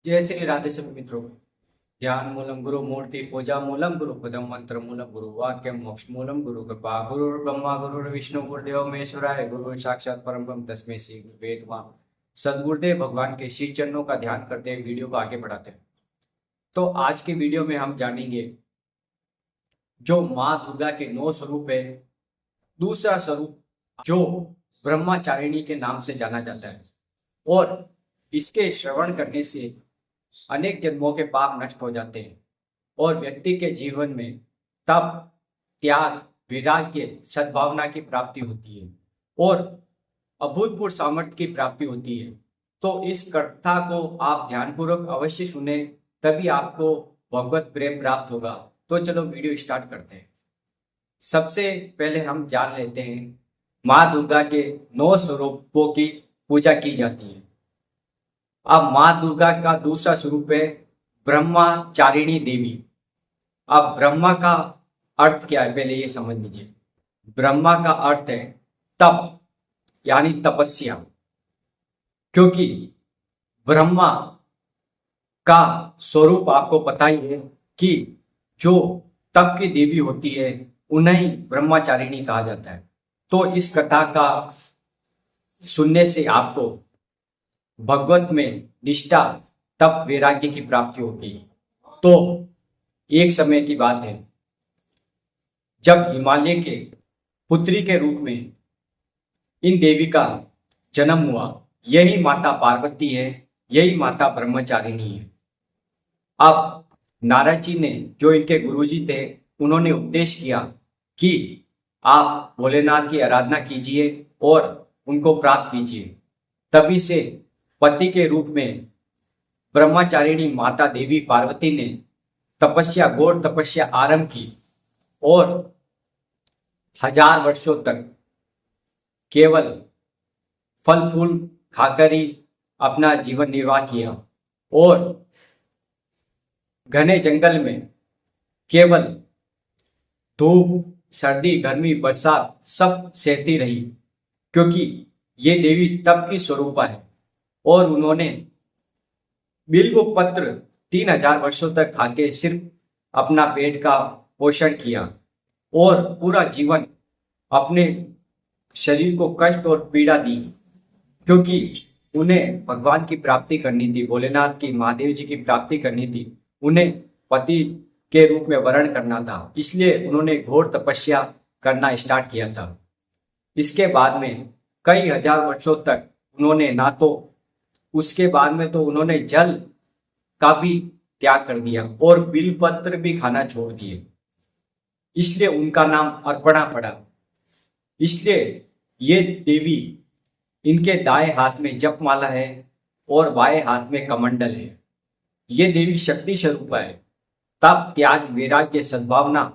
जय श्री राधे सभी मित्रों। ध्यान मूलम गुरु मूर्ति पूजा मूलम गुरु पदम मंत्र मूलम गुरु वाक्य मोक्ष मूलम गुरु कृपा गुरु ब्रह्मा गुरु विष्णु गुरुदेव महेश्वराय गुरु साक्षात परम ब्रह्म तस्मै श्री गुरुवे नमः। सदगुरुदेव भगवान के श्री चरणों का ध्यान करते हुए वीडियो को आगे बढ़ाते हैं। तो आज के वीडियो में हम जानेंगे जो माँ दुर्गा के 9 स्वरूप है। दूसरा स्वरूप जो ब्रह्मचारिणी के नाम से जाना जाता है और इसके श्रवण करने से अनेक जन्मों के पाप नष्ट हो जाते हैं और व्यक्ति के जीवन में तप, त्याग, वैराग्य, सद्भावना की प्राप्ति होती है और अभूतपूर्व सामर्थ्य की प्राप्ति होती है। तो इस कथा को आप ध्यानपूर्वक अवश्य सुने, तभी आपको भगवत प्रेम प्राप्त होगा। तो चलो वीडियो स्टार्ट करते हैं। सबसे पहले हम जान लेते हैं माँ दुर्गा के 9 स्वरूपों की पूजा की जाती है। अब माँ दुर्गा का दूसरा स्वरूप है ब्रह्मचारिणी देवी। अब ब्रह्मा का अर्थ क्या है पहले ये समझ लीजिए। ब्रह्मा का अर्थ है तप यानी तपस्या, क्योंकि ब्रह्मा का स्वरूप आपको पता ही है कि जो तप की देवी होती है उन्हें ब्रह्मचारिणी कहा जाता है। तो इस कथा का सुनने से आपको भगवत में निष्ठा, तप, वैराग्य की प्राप्ति होगी। तो एक समय की बात है जब हिमालय के पुत्री के रूप में इन देवी का जन्म हुआ। यही माता पार्वती है, यही माता ब्रह्मचारिणी है। अब नारद जी ने, जो इनके गुरुजी थे, उन्होंने उपदेश किया कि आप भोलेनाथ की आराधना कीजिए और उनको प्राप्त कीजिए। तभी से पति के रूप में ब्रह्मचारिणी माता देवी पार्वती ने तपस्या, घोर तपस्या आरंभ की और 1000 वर्षों तक केवल फल फूल खाकर ही अपना जीवन निर्वाह किया और घने जंगल में केवल धूप, सर्दी, गर्मी, बरसात सब सहती रही, क्योंकि ये देवी तप की स्वरूपा है। और उन्होंने बिल्व पत्र 3000 वर्षों तक खाके सिर्फ अपना पेट का पोषण किया और पूरा जीवन अपने शरीर को कष्ट और पीड़ा दी, क्योंकि उन्हें भगवान की प्राप्ति करनी थी, भोलेनाथ की, महादेव जी की प्राप्ति करनी थी। उन्हें पति के रूप में वर्ण करना था, इसलिए उन्होंने घोर तपस्या करना स्टार्ट किया था। इसके बाद में कई हजार वर्षों तक उन्होंने ना तो उसके बाद में तो उन्होंने जल का भी त्याग कर दिया और बिलपत्र भी खाना छोड़ दिए, इसलिए उनका नाम अर्पणा पड़ा। इसलिए ये देवी, इनके दाएं हाथ में जपमाला है और बाएं हाथ में कमंडल है। ये देवी शक्ति स्वरूपा है। तप, त्याग, वैराग्य, सद्भावना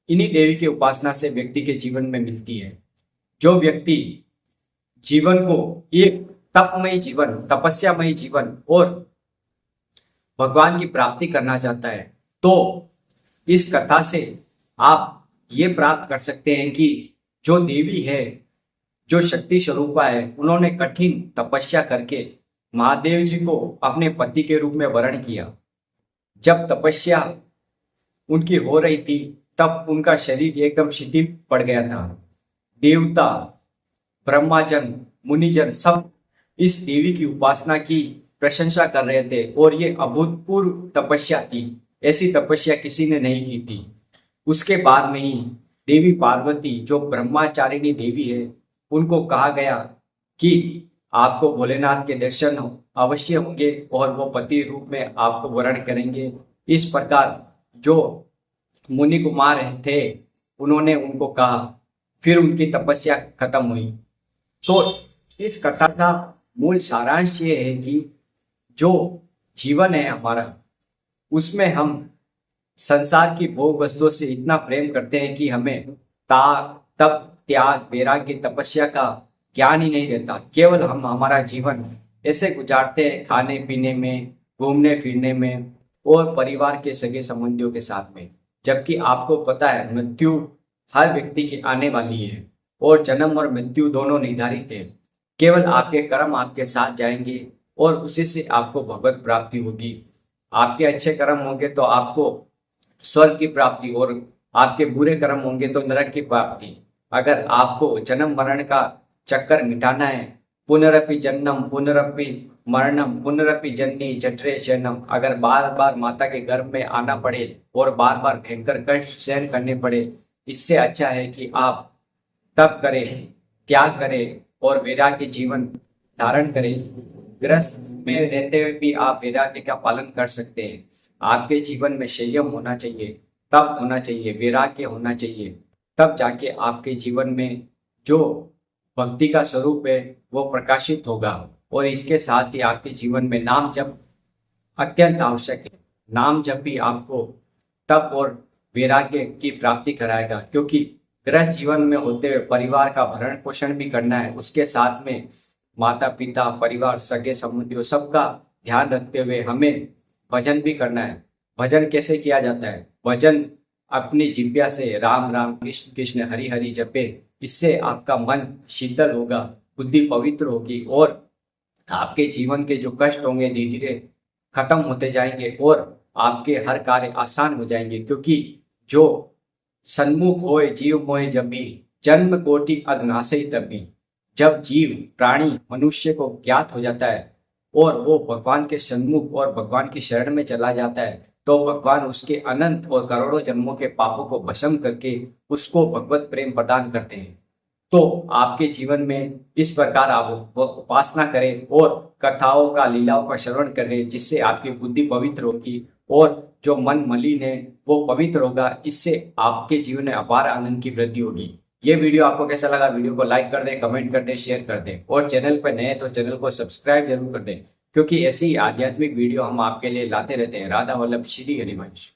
इन्हीं देवी की उपासना से व्यक्ति के जीवन में मिलती है। जो व्यक्ति जीवन को एक तपमयी जीवन, तपस्यामयी जीवन और भगवान की प्राप्ति करना चाहता है, तो इस कथा से आप ये प्राप्त कर सकते हैं कि जो देवी है, जो शक्ति स्वरूपा है, उन्होंने कठिन तपस्या करके महादेव जी को अपने पति के रूप में वर्ण किया। जब तपस्या उनकी हो रही थी तब उनका शरीर एकदम शिथिल पड़ गया था। देवता, ब्रह्माजन, मुनिजन सब इस देवी की उपासना की प्रशंसा कर रहे थे और ये अभूतपूर्व तपस्या थी। ऐसी तपस्या किसी ने नहीं की थी। उसके बाद में ही देवी पार्वती, जो ब्रह्मचारिणी देवी है, उनको कहा गया कि आपको भोलेनाथ के दर्शन अवश्य होंगे और वो पति रूप में आपको वर्ण करेंगे। इस प्रकार जो मुनि कुमार थे उन्होंने उनको कहा, फिर उनकी तपस्या खत्म हुई। तो इस कथा का मूल सारांश ये है कि जो जीवन है हमारा, उसमें हम संसार की भोग वस्तुओं से इतना प्रेम करते हैं कि हमें तप, त्याग, वैराग्य, तपस्या का ज्ञान ही नहीं रहता। केवल हम हमारा जीवन ऐसे गुजारते हैं, खाने पीने में, घूमने फिरने में और परिवार के सगे संबंधियों के साथ में, जबकि आपको पता है मृत्यु हर व्यक्ति की आने वाली है और जन्म और मृत्यु दोनों निर्धारित है। केवल आपके कर्म आपके साथ जाएंगे और उसी से आपको भगवत प्राप्ति होगी। आपके अच्छे कर्म होंगे तो आपको स्वर्ग की प्राप्ति, और आपके बुरे कर्म होंगे तो नरक की प्राप्ति। अगर आपको जन्म मरण का चक्कर मिटाना है, पुनरपि जन्मम पुनरपि मरणम पुनरपि जननी जठरे शयनम, अगर बार बार माता के गर्भ में आना पड़े और बार बार भयंकर कष्ट सहन करने पड़े, इससे अच्छा है कि आप तप करें, त्याग करें और वैराग्य जीवन धारण करें। ग्रस्त में रहते हुए भी आप वैराग्य का पालन कर सकते हैं। आपके जीवन में संयम होना चाहिए, तप होना चाहिए, वैराग्य होना चाहिए, तब जाके आपके जीवन में जो भक्ति का स्वरूप है वो प्रकाशित होगा। और इसके साथ ही आपके जीवन में नाम जप अत्यंत आवश्यक है। नाम जप भी आपको तप और वैराग्य की प्राप्ति कराएगा, क्योंकि गृहस्थ जीवन में होते हुए परिवार का भरण पोषण भी करना है, उसके साथ में माता पिता परिवार सगे संबंधियों सबका ध्यान रखते हुए हमें भजन भी करना है। भजन कैसे किया जाता है? भजन अपनी जिह्वा से राम राम कृष्ण कृष्ण हरि हरि जपे, इससे आपका मन शीतल होगा, बुद्धि पवित्र होगी और आपके जीवन के जो कष्ट होंगे धीरे धीरे खत्म होते जाएंगे और आपके हर कार्य आसान हो जाएंगे। क्योंकि जो सन्मुख होए जीव मोहे जभी, जन्म कोटि अग्नाशय तभी। जब जीव प्राणी मनुष्य को ज्ञात हो जाता है और वो भगवान के सन्मुख और भगवान की शरण में चला जाता है, तो भगवान उसके अनंत और करोड़ों जन्मों के पापों को भस्म करके उसको भगवत प्रेम प्रदान करते हैं। तो आपके जीवन में इस प्रकार आप उपासना करें और कथाओं का लीलाओं का श्रवण करें, जिससे आपकी बुद्धि पवित्र होगी और जो मन मलिन है वो पवित्र होगा। इससे आपके जीवन में अपार आनंद की वृद्धि होगी। ये वीडियो आपको कैसा लगा? वीडियो को लाइक कर दें, कमेंट कर दें, शेयर कर दें और चैनल पर नए तो चैनल को सब्सक्राइब जरूर कर दें, क्योंकि ऐसी आध्यात्मिक वीडियो हम आपके लिए लाते रहते हैं। राधा वल्लभ श्री हरिवंश।